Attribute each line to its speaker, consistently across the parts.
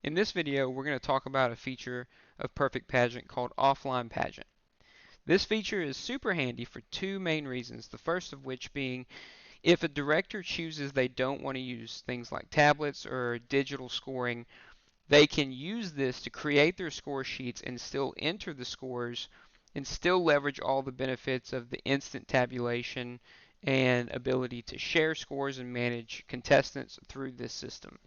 Speaker 1: In this video, we're going to talk about a feature of Perfect Pageant called Offline Pageant. This feature is super handy for two main reasons, the first of which being if a director chooses they don't want to use things like tablets or digital scoring, they can use this to create their score sheets and still enter the scores and still leverage all the benefits of the instant tabulation and ability to share scores and manage contestants through this system.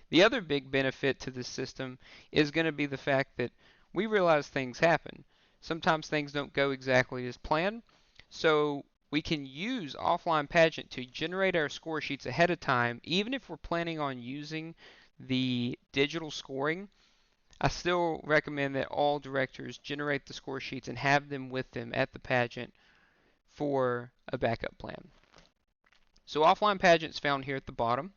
Speaker 1: The other big benefit to this system is going to be the fact that we realize things happen. Sometimes things don't go exactly as planned, so we can use Offline Pageant to generate our score sheets ahead of time, even if we're planning on using the digital scoring. I still recommend that all directors generate the score sheets and have them with them at the pageant for a backup plan. So Offline Pageant is found here at the bottom.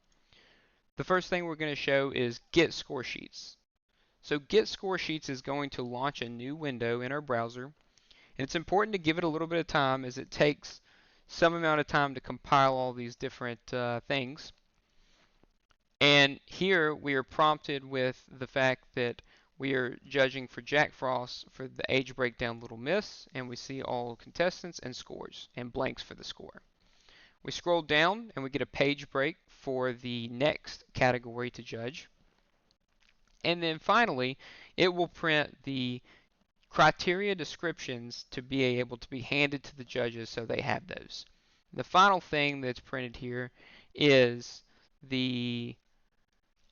Speaker 1: The first thing we're going to show is Get Score Sheets. So Get Score Sheets is going to launch a new window in our browser, and it's important to give it a little bit of time as it takes some amount of time to compile all these different things. And here we are prompted with the fact that we are judging for Jack Frost for the age breakdown Little Miss, and we see all contestants and scores and blanks for the score. We scroll down and we get a page break for the next category to judge. And then finally, it will print the criteria descriptions to be able to be handed to the judges so they have those. The final thing that's printed here is the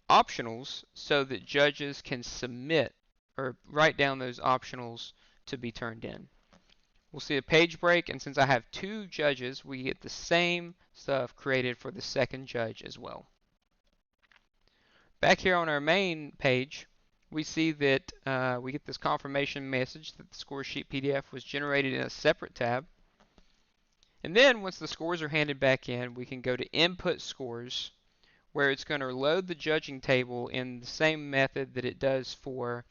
Speaker 1: optionals so that judges can submit or write down those optionals to be turned in. We'll see a page break, and since I have two judges, we get the same stuff created for the second judge as well. Back here on our main page, we see that we get this confirmation message that the score sheet PDF was generated in a separate tab. And then once the scores are handed back in, we can go to Input Scores, where it's going to load the judging table in the same method that it does for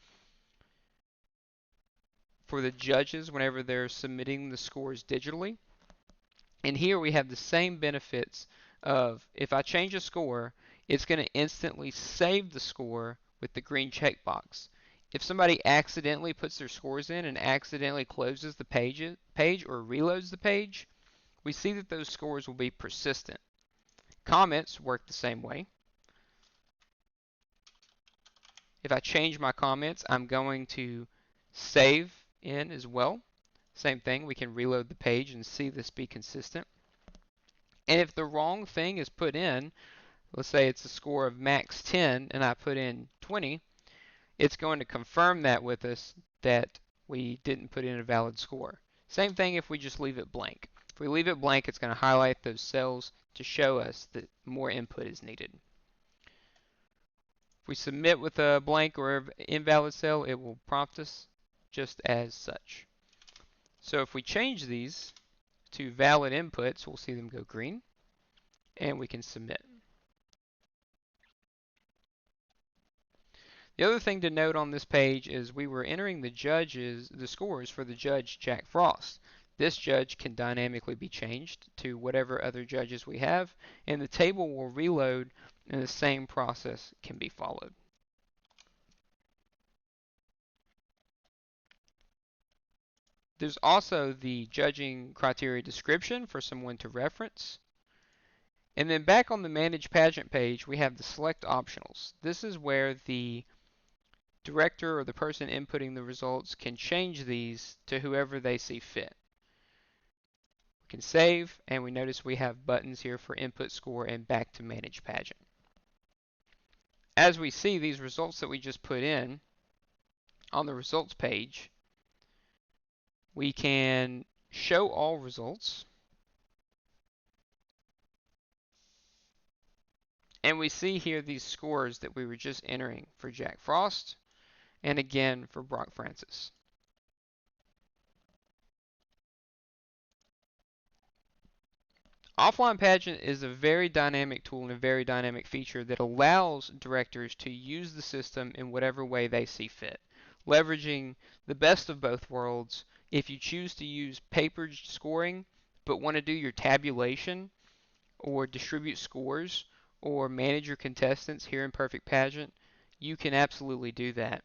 Speaker 1: the judges whenever they're submitting the scores digitally. And here we have the same benefits of if I change a score, it's going to instantly save the score with the green checkbox. If somebody accidentally puts their scores in and accidentally closes the page or reloads the page, we see that those scores will be persistent. Comments work the same way. If I change my comments, I'm going to save in as well. Same thing, we can reload the page and see this be consistent. And if the wrong thing is put in, let's say it's a score of max 10 and I put in 20, it's going to confirm that with us that we didn't put in a valid score. Same thing if we just leave it blank. If we leave it blank, it's going to highlight those cells to show us that more input is needed. If we submit with a blank or invalid cell, it will prompt us just as such. So if we change these to valid inputs, we'll see them go green, and we can submit. The other thing to note on this page is we were entering the scores for the judge Jack Frost. This judge can dynamically be changed to whatever other judges we have, and the table will reload and the same process can be followed. There's also the judging criteria description for someone to reference. And then back on the Manage Pageant page, we have the Select Optionals. This is where the director or the person inputting the results can change these to whoever they see fit. We can save, and we notice we have buttons here for Input Score and back to Manage Pageant. As we see these results that we just put in on the results page, we can show all results. And we see here these scores that we were just entering for Jack Frost and again for Brock Francis. Offline Pageant is a very dynamic tool and a very dynamic feature that allows directors to use the system in whatever way they see fit, leveraging the best of both worlds. If you choose to use paper scoring but want to do your tabulation or distribute scores or manage your contestants here in Perfect Pageant, You can absolutely do that.